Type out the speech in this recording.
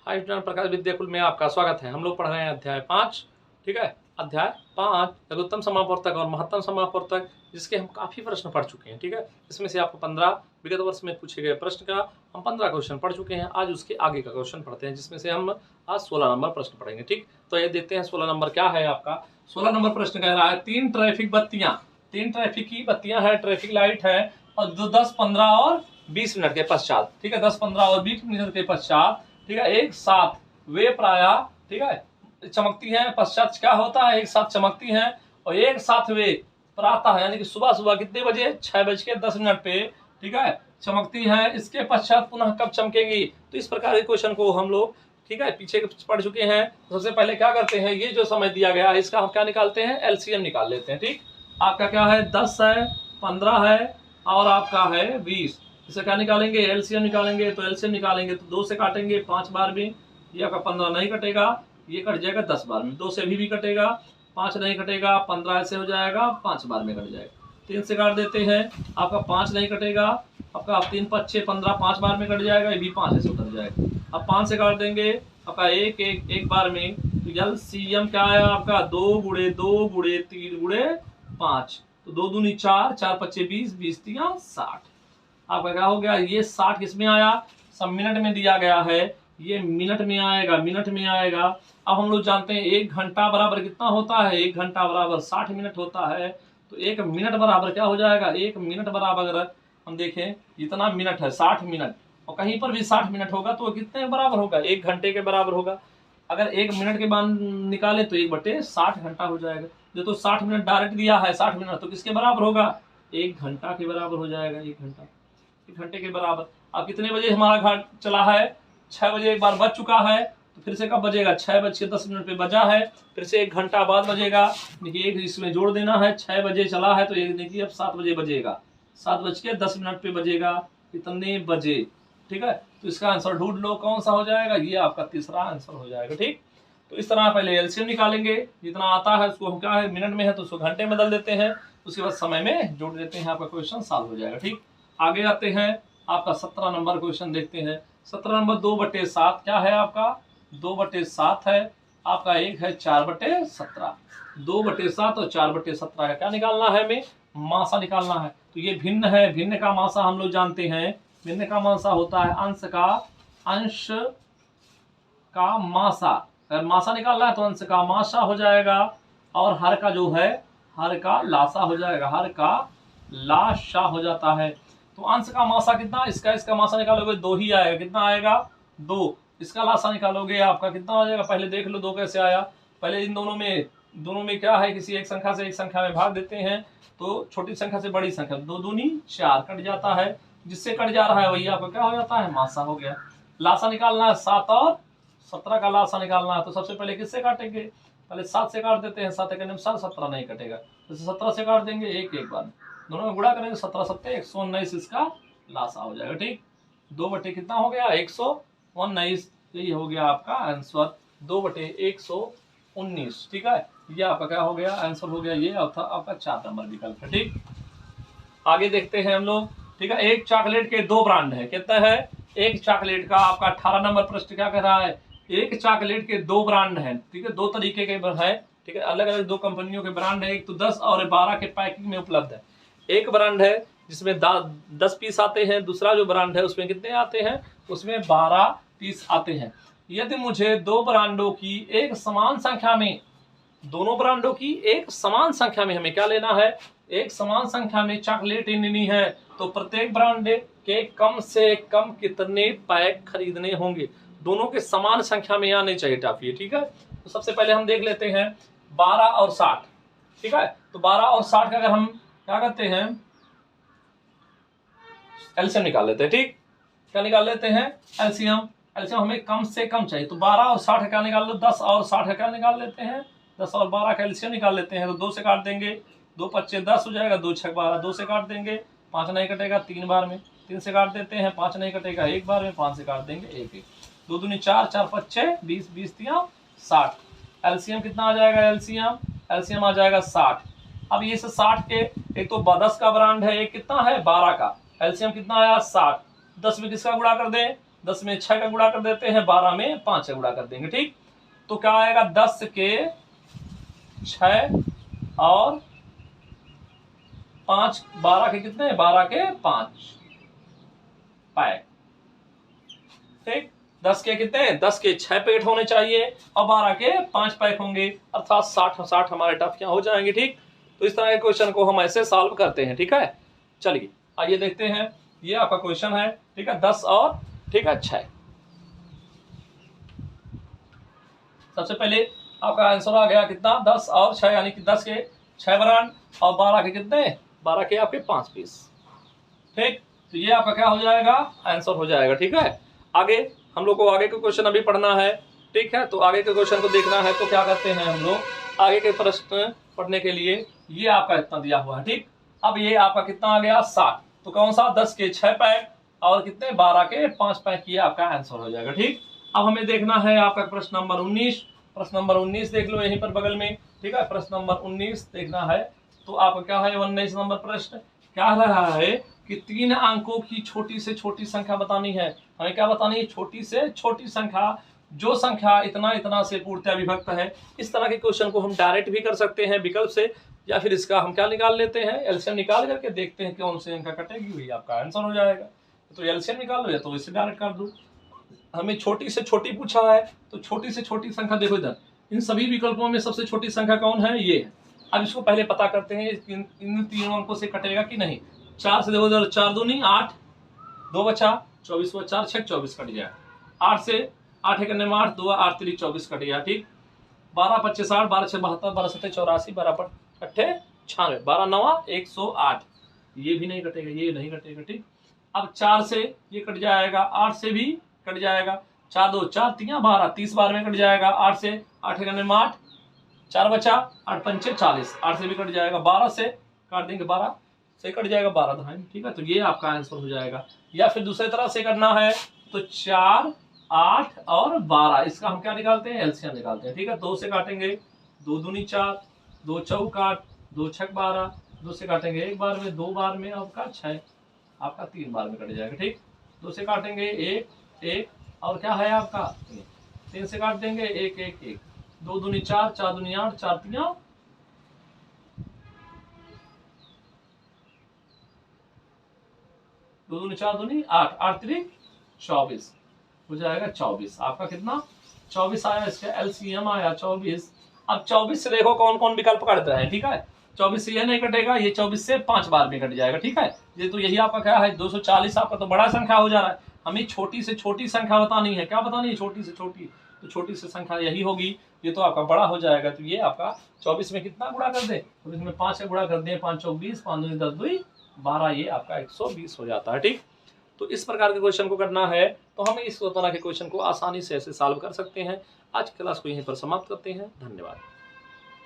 Hi student, प्रकाश विद्याकुल में आपका स्वागत है। हम लोग पढ़ रहे हैं अध्याय 5। ठीक है, अध्याय 5 लघुत्तम समापवर्तक और महत्तम समापवर्तक, जिसके हम काफी प्रश्न पढ़ चुके हैं। ठीक है, इसमें से आपको 15 विगत वर्ष में पूछे गए प्रश्न का हम 15 क्वेश्चन पढ़ चुके हैं। आज उसके आगे का क्वेश्चन पढ़ते हैं, जिसमें से हम आज 16 नंबर प्रश्न पढ़ेंगे। ठीक, तो ये देखते हैं 16 नंबर क्या है आपका। 16 नंबर प्रश्न कह रहा है, तीन ट्रैफिक की बत्तियां है, ट्रैफिक लाइट है, और जो 10, 15 और 20 मिनट के पश्चात, ठीक है, 10, 15 और 20 मिनट के पश्चात, ठीक है, एक साथ वे प्रायः, ठीक है, चमकती हैं। पश्चात क्या होता है, एक साथ चमकती हैं, और एक साथ वे प्रातः यानी कि सुबह सुबह कितने बजे, 6:10 पे, ठीक है, चमकती हैं। इसके पश्चात पुनः कब चमकेंगी। तो इस प्रकार के क्वेश्चन को हम लोग, ठीक है, पीछे पढ़ चुके हैं। तो सबसे पहले क्या करते हैं, ये जो समय दिया गया है इसका हम क्या निकालते हैं, एलसीएम निकाल लेते हैं। ठीक, आपका क्या है, 10 है, 15 है और आपका है 20। इसे क्या निकालेंगे, एलसीएम निकालेंगे। तो एलसीएम निकालेंगे तो 2 से काटेंगे 5 बार में, ये आपका 15 नहीं कटेगा, ये कट जाएगा 10 बार में। 2 से भी कटेगा, 5 नहीं कटेगा, 15 ऐसे हो जाएगा, 5 बार में कट जाएगा। 3 से काट देते हैं, आपका 5 नहीं कटेगा, आपका 3, 5, 6, 15 5 बार में कट जाएगा, ये भी 5 ऐसे कट जाएगा। अब 5 से काट देंगे, आपका एक बार में। तो एलसीएम क्या आया आपका, 2 गुणे 2 गुणे 3 गुणे 5। तो 2 दूनी 4, 4 पच्चे 20, 20 3 60। आपका क्या हो गया, ये 60 किसमें आया, सब मिनट में दिया गया है, ये मिनट में आएगा, मिनट में आएगा। अब हम लोग जानते हैं 1 घंटा बराबर कितना होता है, 1 घंटा बराबर 60 मिनट होता है। तो 1 मिनट बराबर क्या हो जाएगा, 1 मिनट बराबर अगर हम देखें जितना मिनट है 60 मिनट, और कहीं पर भी 60 मिनट होगा तो कितने बराबर होगा, 1 घंटे के बराबर होगा। अगर 1 मिनट के बाद निकाले तो 1/60 घंटा हो जाएगा। जो तो 60 मिनट डायरेक्ट दिया है, 60 मिनट तो किसके बराबर होगा, 1 घंटा के बराबर हो जाएगा। 1 घंटे के बराबर। अब कितने बजे हमारा घाट चला है, 6 बजे एक बार बज चुका है, तो फिर से कब बजेगा, 6:10 पे बजा है, फिर से 1 घंटा बाद बजेगा। देखिए एक इसमें जोड़ देना है, 6 बजे चला है तो एक देखिए अब 7 बजे बजेगा, 7:10 पे बजेगा, कितने बजे। ठीक है, तो इसका आंसर ढूंढ लो कौन सा हो जाएगा, ये आपका तीसरा आंसर हो जाएगा। ठीक, तो इस तरह पहले एलसीएम निकालेंगे, जितना आता है उसको हम क्या है मिनट में है तो उसको घंटे में बदल देते हैं, उसके बाद समय में जोड़ देते हैं, आपका क्वेश्चन सॉल्व हो जाएगा। ठीक, आगे आते हैं, आपका 17 नंबर क्वेश्चन देखते हैं। 17 नंबर 2/7 क्या है आपका, 2/7 है आपका, एक है 4/17। 2/7 और 4/17 का क्या निकालना है, हमें मासा निकालना है। तो ये भिन्न है, भिन्न का मासा हम लोग जानते हैं, भिन्न का मासा होता है अंश का मासा। अगर मासा निकालना है तो अंश का मासा हो जाएगा, और हर का जो है हर का लासा हो जाएगा, हर का लाशा हो जाता है। तो अंश का मासा कितना, इसका मासा निकालोगे 2 ही आएगा, कितना आएगा 2। इसका लासा निकालोगे आपका कितना हो जाएगा, पहले देख लो 2 कैसे आया। पहले इन दोनों में क्या है, किसी एक संख्या से एक संख्या में भाग देते हैं, तो छोटी संख्या से बड़ी संख्या, 2 दूनी 4 कट जाता है, जिससे कट जा रहा है वही आपका क्या हो जाता है, मासा हो गया। लासा निकालना है 7 और 17 का लासा निकालना है, तो सबसे पहले किससे काटेंगे, पहले 7 से काट देते हैं, 7 के 17 नहीं कटेगा, तो 17 से काट देंगे एक बार, दोनों में गुणा करेंगे, 17 7 119 इसका लासा हो जाएगा। ठीक, 2 कितना हो गया, 119। यही हो गया आपका आंसर, 2/119। ठीक है, ये आपका क्या हो गया, आंसर हो गया, ये आपका 4 नंबर विकल्प है। ठीक, आगे देखते हैं हम लोग। ठीक है, एक चॉकलेट के 2 ब्रांड है, कितना है, एक चॉकलेट का आपका 18 नंबर प्रश्न क्या कह रहा है, एक चॉकलेट के 2 ब्रांड है। ठीक है, 2 तरीके के है, ठीक है, अलग अलग 2 कंपनियों के ब्रांड है, एक तो 10 और 12 के पैकिंग में उपलब्ध है। एक ब्रांड है जिसमें 10 पीस आते हैं, दूसरा जो ब्रांड है उसमें कितने आते हैं, उसमें 12 पीस आते हैं। यदि मुझे 2 ब्रांडों की एक समान संख्या में, दोनों ब्रांडों की एक समान संख्या में हमें क्या लेना है, एक समान संख्या में चॉकलेट लेनी है, तो प्रत्येक ब्रांड के कम से कम कितने पैक खरीदने होंगे, दोनों के समान संख्या में आने चाहिए टॉफी। ठीक है, तो सबसे पहले हम देख लेते हैं 12 और 60। ठीक है, तो 12 और 60 का अगर हम क्या करते हैं, एलसीएम निकाल लेते हैं। ठीक, क्या निकाल लेते हैं, एलसीएम हमें कम से कम चाहिए, तो 12 और 60 का निकाल लो, 10 और 60 का निकाल लेते हैं, 10 और 12 का एलसीएम निकाल लेते हैं। तो 2 से काट देंगे, 2 पच्चे 10 हो जाएगा, 2 6 12, 2 से काट देंगे, 5 नहीं कटेगा 3 बार में, 3 से काट देते हैं, 5 नहीं कटेगा 1 बार में, 5 से काट देंगे 1 2 दूनी 4, 4 पच्चे 20, 20 3 60। एलसीएम कितना आ जाएगा, एलसीएम आ जाएगा 60। अब ये 60 के, एक तो 10 का ब्रांड है, एक कितना है 12 का, एलसीएम कितना आया 60। 10 में किसका गुणा कर दें, 10 में 6 का गुणा कर देते हैं, 12 में 5 का गुणा कर देंगे। ठीक, तो क्या आएगा 10 के 6 और 5, 12 के कितने, 12 के 5 पैक। ठीक, 10 के कितने, 10 के 6 पैकेट होने चाहिए और 12 के 5 पैक होंगे, अर्थात 60 हमारे टॉफियां हो जाएंगे। ठीक, तो इस तरह के क्वेश्चन को हम ऐसे सॉल्व करते हैं। ठीक है, चलिए आइए देखते हैं, ये आपका क्वेश्चन है। ठीक है, 10 और ठीक है 6। सबसे पहले आपका आंसर आ गया कितना, 10 और 6, यानी कि 10 के 6 बरान और 12 के कितने, 12 के आपके 5 पीस। ठीक, तो ये आपका क्या हो जाएगा, आंसर हो जाएगा। ठीक है, आगे हम लोग को आगे के क्वेश्चन अभी पढ़ना है। ठीक है, तो आगे के क्वेश्चन को देखना है, तो क्या करते हैं हम लोग, आगे के प्रश्न पढ़ने के लिए ये आपका इतना दिया हुआ है। ठीक, अब ये आपका कितना आ गया 60, तो कौन सा, 10 के 6 पैक और कितने, 12 के 5 पैक, ये आपका आंसर हो जाएगा। ठीक, अब हमें देखना है आपका प्रश्न नंबर 19। प्रश्न नंबर 19 देख लो यहीं पर बगल में। ठीक है, प्रश्न नंबर 19 देखना है, तो आपका क्या है 19 नंबर प्रश्न क्या रहा है कि 3 अंकों की छोटी से छोटी संख्या बतानी है। हमें क्या बतानी है, छोटी से छोटी संख्या, जो संख्या इतना इतना से पूर्णतः विभक्त है। इस तरह के क्वेश्चन को हम डायरेक्ट भी कर सकते हैं विकल्प से, या फिर इसका हम क्या निकाल लेते हैं, एलसीएम निकाल करके देखते हैं कौन सी संख्या कटेगी, वही आपका आंसर हो जाएगा। तो एलसीएम निकाल लो या तो इससे डायरेक्ट कर दो। हमें छोटी से छोटी पूछा है, तो छोटी से छोटी संख्या देखो इधर, इन सभी विकल्पों में सबसे छोटी संख्या कौन है, ये है। अब इसको पहले पता करते हैं इन तीनों अंकों से कटेगा कि नहीं। 4 से देखो इधर, 4 दूनी 8, 2 बचा 24, 4 6 24 कट गया। 8 से 8 करने में 8, 2 8 3 24 कट गया। ठीक, 12 25 60, 12 6 72, 12 7 84, 12 8 96, 12 9 108, ये भी नहीं कटेगा, ये नहीं कटेगा। ठीक, अब 4 से ये कट जाएगा, 8 से भी कट जाएगा, 4 2 4 3 12, 30 बार में कट जाएगा। 8 से 8 करने में 8, 4 बचा 8 5 40, 8 से भी कट जाएगा। 12 से काट देंगे, 12 से कट जाएगा 12 दहाई। ठीक है, तो ये आपका आंसर हो जाएगा। या फिर दूसरी तरह से करना है, तो 4 8 और 12, इसका हम क्या निकालते हैं, एलसीएम निकालते हैं। ठीक है, 2 से काटेंगे, 2 दूनी 4, 2 चौक 8, 2 छक 12, 2 से काटेंगे 1 बार में, 2 बार में आपका 6, आपका 3 बार में कट जाएगा। ठीक, 2 से काटेंगे 1 1 और क्या है आपका 3 से काट देंगे 1 1 1, 2 दूनी 4, 4 दूनी 8, 4 3 2 दूनी 4 दूनी 8, 8 3 24 हो जाएगा 24। आपका कितना 24 आया, इसका एलसीएम आया 24। अब 24 से देखो कौन कौन विकल्प कट रहे हैं। ठीक है, 24 से यह नहीं कटेगा, ये 24 से 5 बार में कट जाएगा। ठीक है, ये तो यही आपका क्या है 240, आपका तो बड़ा संख्या हो जा रहा है। हमें छोटी से छोटी संख्या बतानी है, क्या बतानी है, छोटी से छोटी, तो छोटी से संख्या यही होगी, ये तो आपका बड़ा हो जाएगा। तो ये आपका 24 में कितना गुणा कर दे, तो इसमें 5 का गुणा कर दे, 5 चौक 20, 5 दूनी 10 2 12, ये आपका 120 हो जाता है। ठीक, तो इस प्रकार के क्वेश्चन को करना है, तो हम इस तरह के क्वेश्चन को आसानी से ऐसे सॉल्व कर सकते हैं। आज की क्लास को यहीं पर समाप्त करते हैं, धन्यवाद।